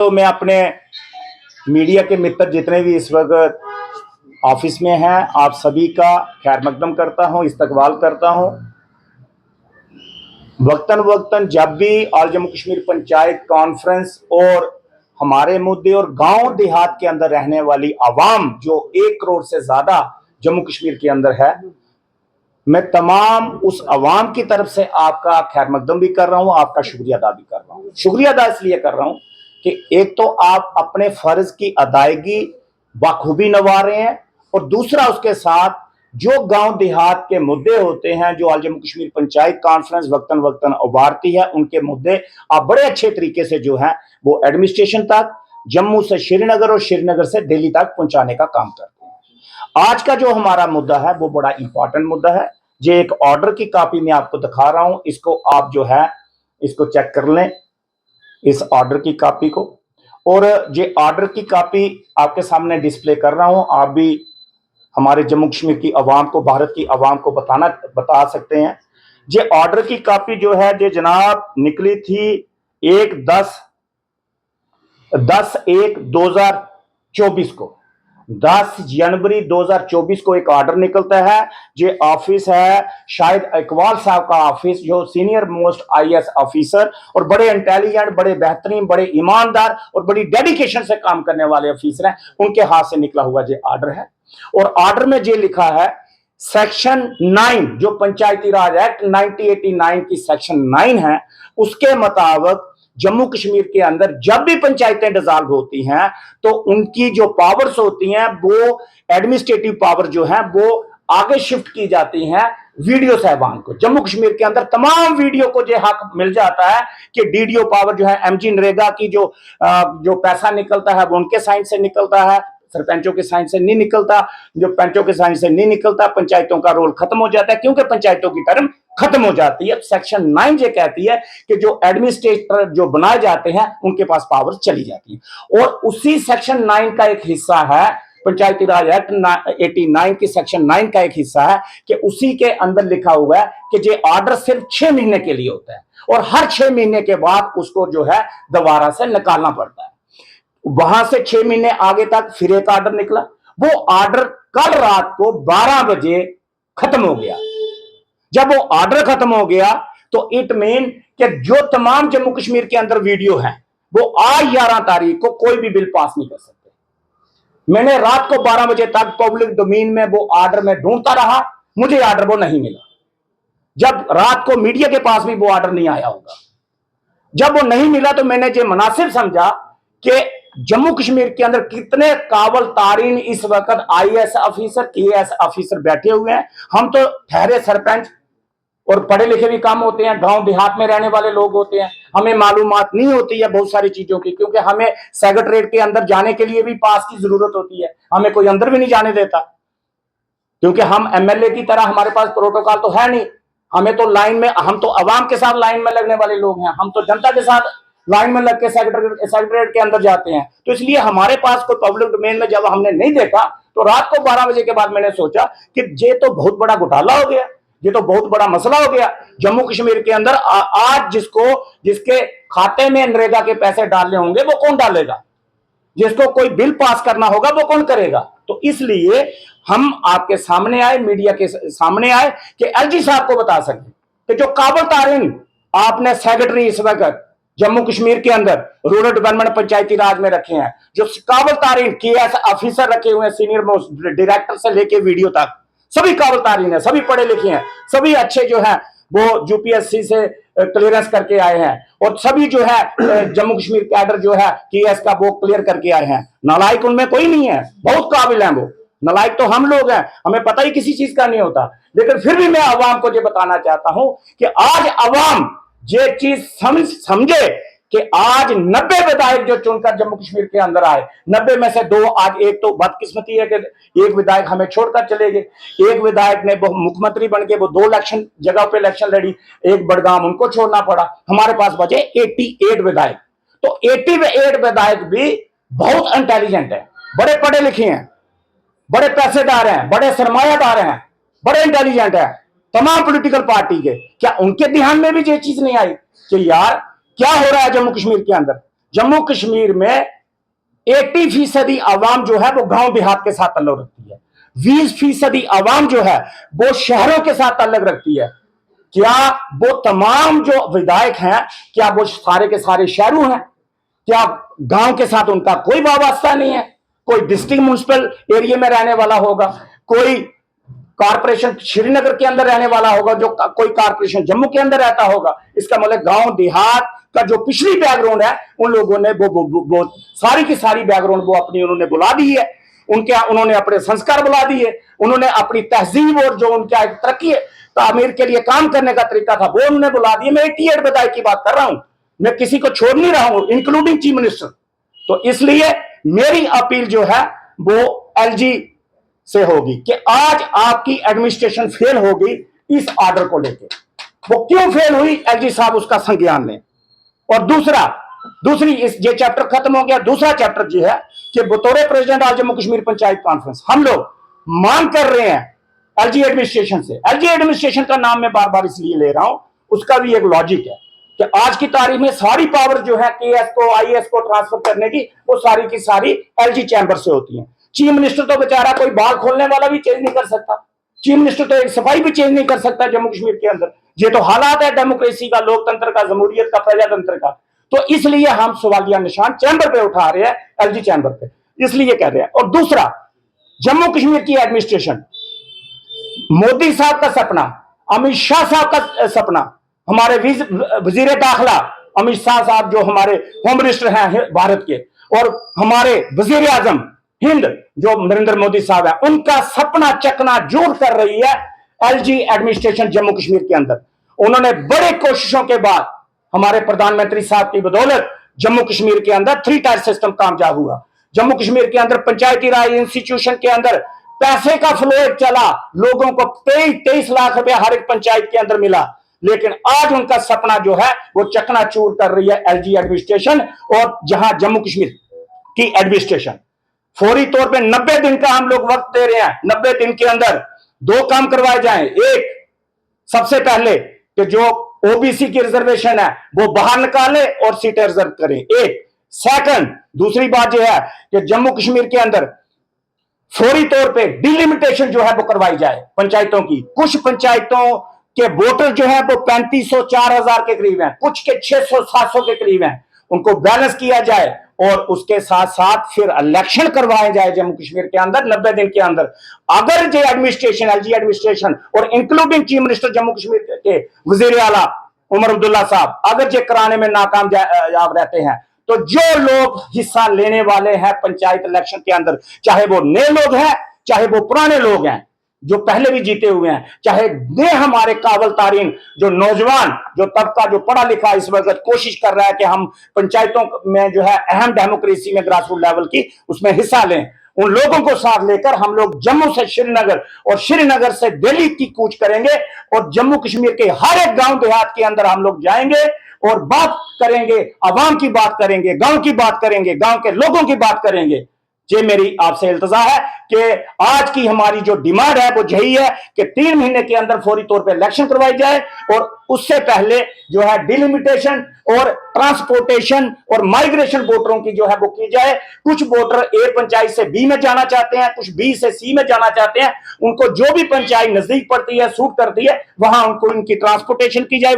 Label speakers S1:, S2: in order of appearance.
S1: तो मैं अपने मीडिया के मित्र जितने भी इस वक्त ऑफिस में हैं, आप सभी का खैर मकदम करता हूं, इस्तकबाल करता हूं। वक्तन वक्तन जब भी ऑल जम्मू कश्मीर पंचायत कॉन्फ्रेंस और हमारे मुद्दे और गांव देहात के अंदर रहने वाली आवाम जो 1 करोड़ से ज्यादा जम्मू कश्मीर के अंदर है, मैं तमाम उस अवाम की तरफ से आपका खैर मकदम भी कर रहा हूं, आपका शुक्रिया अदा भी कर रहा हूं। शुक्रिया अदा इसलिए कर रहा हूं कि एक तो आप अपने फर्ज की अदायगी बखूबी निभा रहे हैं और दूसरा उसके साथ जो गांव देहात के मुद्दे होते हैं, जो ऑल जम्मू कश्मीर पंचायत कॉन्फ्रेंस वक्तन वक्तन उभारती है, उनके मुद्दे आप बड़े अच्छे तरीके से जो है वो एडमिनिस्ट्रेशन तक, जम्मू से श्रीनगर और श्रीनगर से दिल्ली तक पहुंचाने का काम करते हैं। आज का जो हमारा मुद्दा है वो बड़ा इंपॉर्टेंट मुद्दा है। जो एक ऑर्डर की कॉपी मैं आपको दिखा रहा हूं, इसको आप जो है इसको चेक कर लें, इस ऑर्डर की कॉपी को। और ये ऑर्डर की कॉपी आपके सामने डिस्प्ले कर रहा हूं, आप भी हमारे जम्मू कश्मीर की आवाम को, भारत की आवाम को बता सकते हैं। ये ऑर्डर की कॉपी जो है ये जनाब निकली थी 10/1/2024 को, 10 जनवरी 2024 को एक ऑर्डर निकलता है। ये ऑफिस है शायद इकबाल साहब का ऑफिस, जो सीनियर मोस्ट आईएएस ऑफिसर और बड़े इंटेलिजेंट, बड़े बेहतरीन, बड़े ईमानदार और बड़ी डेडिकेशन से काम करने वाले ऑफिसर हैं, उनके हाथ से निकला हुआ ये ऑर्डर है। और ऑर्डर में ये लिखा है सेक्शन 9 जो पंचायती राज एक्ट 1989 की सेक्शन 9 है, उसके मुताबिक जम्मू कश्मीर के अंदर जब भी पंचायतें डिसॉल्व होती हैं तो उनकी जो पावर्स होती हैं वो एडमिनिस्ट्रेटिव पावर जो है वो आगे शिफ्ट की जाती हैं वीडियो साहबान को। जम्मू कश्मीर के अंदर तमाम वीडियो को जो हक मिल जाता है कि डीडीओ पावर जो है एमजी नरेगा की जो पैसा निकलता है वो उनके साइन से निकलता है, सरपंचों के साइन से नहीं निकलता। जो पंचों के साइन से नहीं निकलता, पंचायतों का रोल खत्म हो जाता है क्योंकि पंचायतों की टर्म खत्म हो जाती है। सेक्शन 9 ये कहती है कि जो एडमिनिस्ट्रेटर जो बनाए जाते हैं उनके पास पावर चली जाती है। और उसी सेक्शन 9 का एक हिस्सा है पंचायती राज एक्ट 89 की सेक्शन 9 का एक हिस्सा है कि उसी के अंदर लिखा हुआ है कि ये ऑर्डर सिर्फ 6 महीने के लिए होता है और हर 6 महीने के बाद उसको जो है दोबारा से निकालना पड़ता है। वहां से 6 महीने आगे तक फिर एक ऑर्डर निकला, वो ऑर्डर कल रात को 12 बजे खत्म हो गया। जब वो ऑर्डर खत्म हो गया तो इट मीन कि जो तमाम जम्मू कश्मीर के अंदर वीडियो है वो आज 11 तारीख को कोई भी बिल पास नहीं कर सकते। मैंने रात को 12 बजे तक पब्लिक डोमेन में वो ऑर्डर में ढूंढता रहा, मुझे ऑर्डर वो नहीं मिला। जब रात को मीडिया के पास भी वो ऑर्डर नहीं आया होगा, जब वो नहीं मिला तो मैंने ये मुनासिब समझा कि जम्मू कश्मीर के अंदर कितने काबिल तारीन इस वक्त आईएएस ऑफिसर, केएएस ऑफिसर बैठे हुए हैं। हम तो ठहरे सरपंच और पढ़े लिखे भी कम होते हैं, गांव देहात में रहने वाले लोग होते हैं, हमें मालूमात नहीं होती है बहुत सारी चीजों की, क्योंकि हमें सेक्रेटरीट के अंदर जाने के लिए भी पास की जरूरत होती है, हमें कोई अंदर भी नहीं जाने देता क्योंकि हम एमएलए की तरह हमारे पास प्रोटोकॉल तो है नहीं। हमें तो लाइन में, हम तो अवाम के साथ लाइन में लगने वाले लोग हैं, हम तो जनता के साथ लाइन में लग के सेक्रेटरीट के अंदर जाते हैं। तो इसलिए हमारे पास कोई पब्लिक डोमेन में जब हमने नहीं देखा तो रात को 12 बजे के बाद मैंने सोचा कि ये तो बहुत बड़ा घोटाला हो गया, ये तो बहुत बड़ा मसला हो गया। जम्मू कश्मीर के अंदर आज जिसके खाते में नरेगा के पैसे डालने होंगे वो कौन डालेगा, जिसको कोई बिल पास करना होगा वो कौन करेगा। तो इसलिए हम आपके सामने आए, मीडिया के सामने आए कि एलजी साहब को बता सकें कि जो काबिल तारीन आपने सेक्रेटरी इस वक्त जम्मू कश्मीर के अंदर रूरल डेवलपमेंट पंचायती राज में रखे हैं, जो काबिल तारीन केएएस ऑफिसर रखे हुए हैं, सीनियर मोस्ट डायरेक्टर से लेके वीडियो तक सभी काबिल तारीन है, सभी पढ़े लिखे हैं, सभी अच्छे जो है वो यूपीएससी से क्लियरेंस करके आए हैं और सभी जो है जम्मू कश्मीर कैडर जो है केएएस का वो क्लियर करके आए हैं। नालायक उनमें कोई नहीं है, बहुत काबिल हैं वो। नालायक तो हम लोग हैं, हमें पता ही किसी चीज का नहीं होता। लेकिन फिर भी मैं अवाम को ये बताना चाहता हूं कि आज अवाम ये चीज समझे कि आज 90 विधायक जो चुनकर जम्मू कश्मीर के अंदर आए, 90 में से 2 आज, एक तो बदकिस्मती है कि एक विधायक हमें छोड़कर चले गए, एक विधायक ने वो मुख्यमंत्री बन के वो 2 इलेक्शन जगह पे इलेक्शन लड़ी, एक बड़गाम, उनको छोड़ना पड़ा। हमारे पास बचे 88 विधायक। तो 88 विधायक भी बहुत इंटेलिजेंट है, बड़े पढ़े लिखे हैं, बड़े पैसेदार हैं, बड़े सरमायादार हैं, बड़े इंटेलिजेंट है तमाम पॉलिटिकल पार्टी के। क्या उनके ध्यान में भी ये चीज नहीं आई कि यार क्या हो रहा है जम्मू कश्मीर के अंदर? जम्मू कश्मीर में 80% आवाम जो है वो गांव देहात के साथ ताल्लुक रखती है, 20% आवाम जो है वो शहरों के साथ ताल्लुक रखती है। क्या वो तमाम जो विधायक हैं, क्या वो सारे के सारे शहरों हैं? क्या गांव के साथ उनका कोई वास्ता नहीं है? कोई डिस्ट्रिक्ट म्युनिसिपल एरिया में रहने वाला होगा, कोई कारपोरेशन श्रीनगर के अंदर रहने वाला होगा, जो कोई कारपोरेशन जम्मू के अंदर रहता होगा। इसका मतलब गांव देहात का जो पिछली बैकग्राउंड है, उन लोगों ने वो सारी की सारी बैकग्राउंड वो अपनी उन्होंने बुला दी है, उन्होंने अपने संस्कार बुला दिए, उन्होंने अपनी तहजीब और जो उनका एक तरक्की तामीर के लिए काम करने का तरीका था वो उन्होंने बुला दिए। मैं 88 विधायक की बात कर रहा हूं, मैं किसी को छोड़ नहीं रहा हूं, इंक्लूडिंग चीफ मिनिस्टर। तो इसलिए मेरी अपील जो है वो एलजी से होगी कि आज आपकी एडमिनिस्ट्रेशन फेल होगी इस ऑर्डर को लेकर। वो क्यों फेल हुई, एलजी साहब उसका संज्ञान लें। और दूसरी इस ये चैप्टर खत्म हो गया। दूसरा चैप्टर जो है कि बतौर president of Jammu Kashmir panchayat conference हम लोग मांग कर रहे हैं एलजी एडमिनिस्ट्रेशन से। एलजी एडमिनिस्ट्रेशन का नाम मैं बार बार इसलिए ले रहा हूं, उसका भी एक लॉजिक है कि आज की तारीख में सारी पावर जो है केएस को आईएएस को ट्रांसफर करने की, वो सारी की सारी एलजी चैंबर से होती है। चीफ मिनिस्टर तो बेचारा कोई बाल खोलने वाला भी चेंज नहीं कर सकता, चीफ मिनिस्टर तो एक सफाई भी चेंज नहीं कर सकता जम्मू कश्मीर के अंदर। ये तो हालात है डेमोक्रेसी का, लोकतंत्र का, जमहूरियत का, प्रजातंत्र का। तो इसलिए हम सवालिया निशान चैंबर पे उठा रहे हैं, एलजी चैंबर पे, इसलिए कह रहे हैं। और दूसरा, जम्मू कश्मीर की एडमिनिस्ट्रेशन, मोदी साहब का सपना, अमित शाह साहब का सपना, हमारे वजीर दाखिला अमित शाह साहब जो हमारे होम मिनिस्टर हैं भारत के, और हमारे वजीर आजम हिंद जो नरेंद्र मोदी साहब है, उनका सपना चकनाचूर कर रही है एलजी एडमिनिस्ट्रेशन जम्मू कश्मीर के अंदर। उन्होंने बड़े कोशिशों के बाद हमारे प्रधानमंत्री साहब की बदौलत जम्मू कश्मीर के अंदर 3 टायर सिस्टम कामयाब हुआ। जम्मू कश्मीर के अंदर पंचायती राज इंस्टीट्यूशन के अंदर पैसे का फ्लो चला, लोगों को 23 लाख रुपया हर एक पंचायत के अंदर मिला। लेकिन आज उनका सपना जो है वो चकनाचूर कर रही है एलजी एडमिनिस्ट्रेशन। और जहां जम्मू कश्मीर की एडमिनिस्ट्रेशन फौरी तौर पे 90 दिन का हम लोग वक्त दे रहे हैं, 90 दिन के अंदर 2 काम करवाए जाएं। एक, सबसे पहले कि जो ओबीसी की रिजर्वेशन है वो बाहर निकाले और सीटें रिजर्व करें, एक। सेकंड, दूसरी बात यह है कि जम्मू कश्मीर के अंदर फौरी तौर पे डिलिमिटेशन जो है वो करवाई जाए पंचायतों की। कुछ पंचायतों के वोटर जो है वो 3500 4000 के करीब हैं, कुछ के 600 700 के करीब हैं, उनको बैलेंस किया जाए और उसके साथ साथ फिर इलेक्शन करवाए जाए जम्मू कश्मीर के अंदर 90 दिन के अंदर। अगर जो एडमिनिस्ट्रेशन, एलजी एडमिनिस्ट्रेशन और including chief minister Jammu Kashmir के वजीर आला उमर अब्दुल्ला साहब अगर ये कराने में नाकामयाब रहते हैं, तो जो लोग हिस्सा लेने वाले हैं पंचायत इलेक्शन के अंदर, चाहे वो नए लोग हैं, चाहे वो पुराने लोग हैं जो पहले भी जीते हुए हैं, चाहे वे हमारे काबिल तारीन जो नौजवान जो तबका जो पढ़ा लिखा इस वक्त कोशिश कर रहा है कि हम पंचायतों में जो है अहम डेमोक्रेसी में ग्रास रूट लेवल की उसमें हिस्सा लें, उन लोगों को साथ लेकर हम लोग जम्मू से श्रीनगर और श्रीनगर से दिल्ली की कूच करेंगे और जम्मू कश्मीर के हर एक गांव देहात के अंदर हम लोग जाएंगे और बात करेंगे, अवाम की बात करेंगे, गांव की बात करेंगे, गांव के लोगों की बात करेंगे। ये मेरी आपसे इल्तजा है कि आज की हमारी जो डिमांड है वो यही है कि 3 महीने के अंदर फौरी तौर पे इलेक्शन करवाई जाए और उससे पहले जो है डिलिमिटेशन और ट्रांसपोर्टेशन और माइग्रेशन वोटरों की जो है वो की जाए। कुछ वोटर ए पंचायत से बी में जाना चाहते हैं, कुछ बी से सी में जाना चाहते हैं, उनको जो भी पंचायत नजदीक पड़ती है, सूट करती है, वहां उनको इनकी ट्रांसपोर्टेशन की जाए।